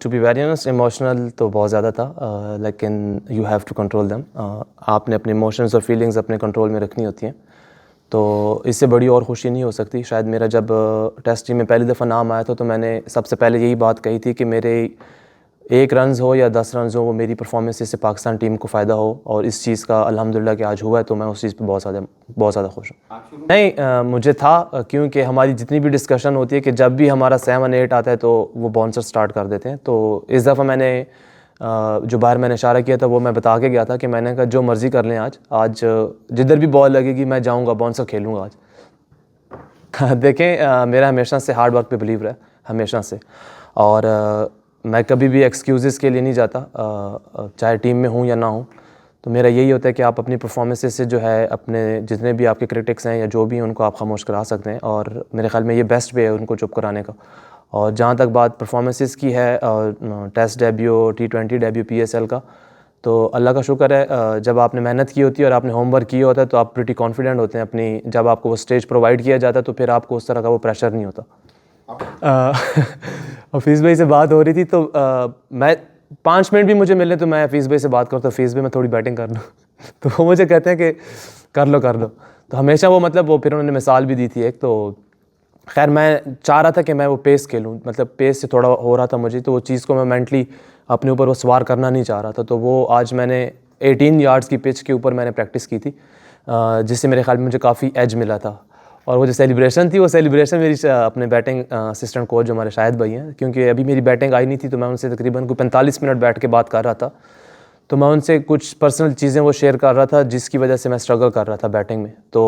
To be very honest, emotional तो बहुत ज़्यादा था, लेकिन you have to control them. आपने अपने इमोशंस और फीलिंग्स अपने कंट्रोल में रखनी होती हैं, तो इससे बड़ी और खुशी नहीं हो सकती। शायद मेरा जब टेस्ट टीम में पहली दफ़ा नाम आया था तो मैंने सबसे पहले यही बात कही थी कि मेरे 1 रन्स हो या 10 रन्स हो, वो मेरी परफॉर्मेंस से पाकिस्तान टीम को फ़ायदा हो, और इस चीज़ का अल्हम्दुलिल्लाह कि आज हुआ है, तो मैं उस चीज़ पे बहुत ज़्यादा खुश हूँ। नहीं, मुझे था, क्योंकि हमारी जितनी भी डिस्कशन होती है कि जब भी हमारा 7-8 आता है तो वो बाउंसर स्टार्ट कर देते हैं। तो इस दफ़ा मैंने जो बाहर मैंने इशारा किया था वो मैं बता के गया था कि मैंने कहा जो मर्ज़ी कर लें, आज जिधर भी बॉल लगेगी मैं जाऊँगा, बाउंसर खेलूँगा आज। देखें, मेरा हमेशा से हार्ड वर्क पे बिलीव रहा है, हमेशा से, और मैं कभी भी एक्सक्यूज़ के लिए नहीं जाता, चाहे टीम में हूँ या ना हूँ। तो मेरा यही होता है कि आप अपनी परफॉर्मेंसेस से जो है अपने जितने भी आपके क्रिटिक्स हैं या जो भी हैं उनको आप खामोश करा सकते हैं, और मेरे ख़्याल में ये बेस्ट वे है उनको चुप कराने का। और जहाँ तक बात परफॉर्मेंसेस की है, test debut, T20 debut PSL का, तो अल्लाह का शुक्र है, जब आपने मेहनत की होती है और आपने होमवर्क किया होता है तो आप प्रीटी कॉन्फिडेंट होते हैं अपनी, जब आपको वो स्टेज प्रोवाइड किया जाता है तो फिर आपको उस तरह का वो प्रेशर नहीं होता। हफीज़ भाई से बात हो रही थी तो मैं 5 मिनट भी मुझे मिले तो मैं हफीज़ भाई से बात करता हूँ, हफीज़ भाई मैं थोड़ी बैटिंग कर लूँ। तो वो मुझे कहते हैं कि कर लो। तो हमेशा वो मतलब वो फिर उन्होंने मिसाल भी दी थी एक, तो खैर मैं चाह रहा था कि मैं वो पेस खेलूँ, मतलब पेस से थोड़ा हो रहा था मुझे, तो वो चीज़ को मैं मेंटली अपने ऊपर वो सवार करना नहीं चाह रहा था। तो वो आज मैंने 18 यार्ड्स की पिच के ऊपर मैंने प्रैक्टिस की थी, जिससे मेरे ख्याल में मुझे काफ़ी एज मिला था। और वो जो सेलिब्रेशन थी, वो सेलिब्रेशन मेरी अपने बैटिंग असिस्टेंट कोच जो हमारे शाहिद भाई हैं, क्योंकि अभी मेरी बैटिंग आई नहीं थी तो मैं उनसे तकरीबन कोई 45 मिनट बैठ के बात कर रहा था, तो मैं उनसे कुछ पर्सनल चीज़ें वो शेयर कर रहा था जिसकी वजह से मैं स्ट्रगल कर रहा था बैटिंग में। तो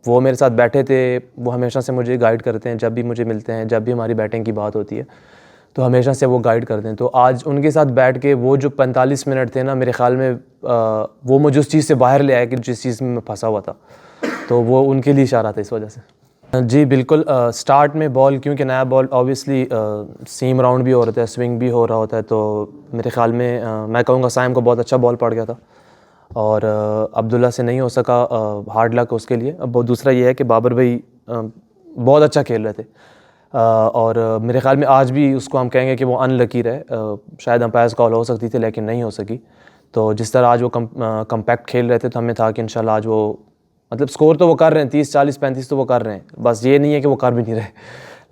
वो मेरे साथ बैठे थे, वो हमेशा से मुझे गाइड करते हैं, जब भी मुझे मिलते हैं, जब भी हमारी बैटिंग की बात होती है तो हमेशा से वो गाइड करते हैं। तो आज उनके साथ बैठ के वो जो 45 मिनट थे ना, मेरे ख़्याल में वो मुझे उस चीज़ से बाहर ले आया कि जिस चीज़ में मैं फंसा हुआ था, तो वो उनके लिए इशारा था इस वजह से। जी बिल्कुल, स्टार्ट में बॉल, क्योंकि नया बॉल ऑब्वियसली सीम राउंड भी हो रहा था, स्विंग भी हो रहा होता है, तो मेरे ख़्याल में मैं कहूँगा साइम को बहुत अच्छा बॉल पड़ गया था, और अब्दुल्ला से नहीं हो सका, हार्ड लक उसके लिए। अब दूसरा ये है कि बाबर भाई बहुत अच्छा खेल रहे थे, और मेरे ख़्याल में आज भी उसको हम कहेंगे कि वो अनलकी रहे, शायद अंपायर्स कॉल हो सकती थी लेकिन नहीं हो सकी। तो जिस तरह आज वो कम्पैक्ट खेल रहे थे तो हमें था कि इंशाल्लाह आज वो, मतलब स्कोर तो वो कर रहे हैं 30, 40, 35 तो वो कर रहे हैं, बस ये नहीं है कि वो कर भी नहीं रहे।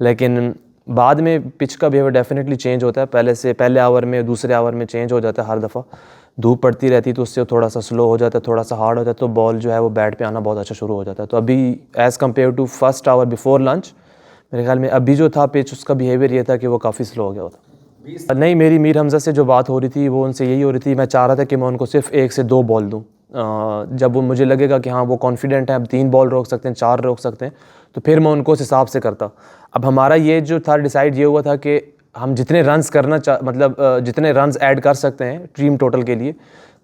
लेकिन बाद में पिच का बिहेवियर डेफिनेटली चेंज होता है, पहले ओवर में, दूसरे ओवर में चेंज हो जाता है हर दफ़ा, धूप पड़ती रहती है तो उससे थोड़ा सा स्लो हो जाता है, थोड़ा सा हार्ड हो जाता है, तो बॉल जो है वो बैट पे आना बहुत अच्छा शुरू हो जाता है। तो अभी as compare to first hour before lunch, मेरे ख्याल में अभी जो था पिच, उसका बिहेवियर ये था कि वो काफ़ी स्लो हो गया होता। नहीं, मेरी मीर हमज़ा से जो बात हो रही थी वो उनसे यही हो रही थी, मैं चाह रहा था कि मैं उनको सिर्फ 1 से 2 बॉल दूँ, जब वो मुझे लगेगा कि हाँ वो कॉन्फिडेंट है, अब 3 बॉल रोक सकते हैं, 4 रोक सकते हैं, तो फिर मैं उनको उस हिसाब से करता। अब हमारा ये जो था डिसाइड ये हुआ था कि हम जितने रन्स मतलब जितने रन्स ऐड कर सकते हैं टीम टोटल के लिए,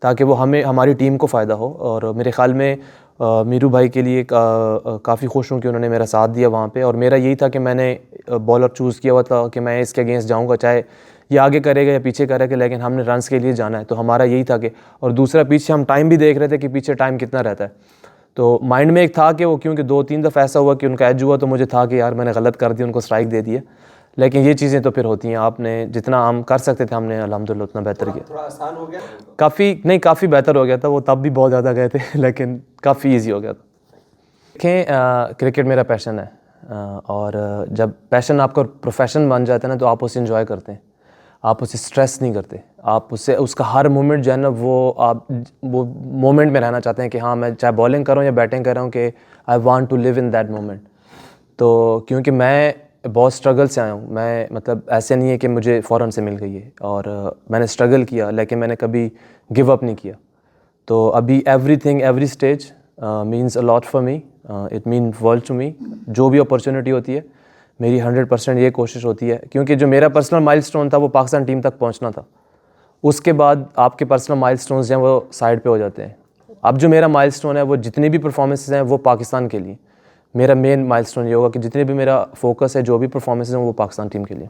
ताकि वो हमारी टीम को फ़ायदा हो। और मेरे ख़्याल में मीरू भाई के लिए काफ़ी खुश हूँ कि उन्होंने मेरा साथ दिया वहाँ पे, और मेरा यही था कि मैंने बॉलर चूज़ किया हुआ था कि मैं इसके अगेंस्ट जाऊँगा, चाहे ये आगे करेगा या पीछे करेगा, लेकिन हमने रन्स के लिए जाना है। तो हमारा यही था कि, और दूसरा पीछे हम टाइम भी देख रहे थे कि पीछे टाइम कितना रहता है, तो माइंड में एक था कि वो, क्योंकि 2-3 दफ़ा ऐसा हुआ कि उनका एज हुआ तो मुझे था कि यार मैंने गलत कर दिया, उनको स्ट्राइक दे दिया। लेकिन ये चीज़ें तो फिर होती हैं, आपने जितना हम कर सकते थे हमने अल्हम्दुलिल्लाह उतना बेहतर किया। थोड़ा आसान हो गया, काफ़ी बेहतर हो गया था, वो तब भी बहुत ज़्यादा गए थे लेकिन काफ़ी ईजी हो गया था। देखें, क्रिकेट मेरा पैशन है, और जब पैशन आपका प्रोफेशन बन जाता है ना तो आप उसे इंजॉय करते हैं, आप उसे स्ट्रेस नहीं करते, आप उससे उसका हर मोमेंट जो है ना वो मोमेंट में रहना चाहते हैं कि हाँ मैं चाहे बॉलिंग कर रहा हूँ या बैटिंग कर रहा हूँ कि I want to live in that moment. तो क्योंकि मैं बहुत स्ट्रगल से आया हूँ, मैं मतलब ऐसे नहीं है कि मुझे फ़ौरन से मिल गई है, और मैंने स्ट्रगल किया लेकिन मैंने कभी गिव अप नहीं किया। तो अभी every stage means a lot for me, it mean world to me. जो भी अपॉर्चुनिटी होती है मेरी 100% ये कोशिश होती है, क्योंकि जो मेरा पर्सनल माइलस्टोन था वो पाकिस्तान टीम तक पहुंचना था, उसके बाद आपके पर्सनल माइलस्टोन्स हैं वो साइड पे हो जाते हैं। अब जो मेरा माइलस्टोन है वो जितनी भी परफॉर्मेंसेस हैं वो पाकिस्तान के लिए, मेरा मेन माइलस्टोन ये होगा कि जितने भी मेरा फोकस है, जो भी परफॉर्मेंसेस हैं वो पाकिस्तान टीम के लिए।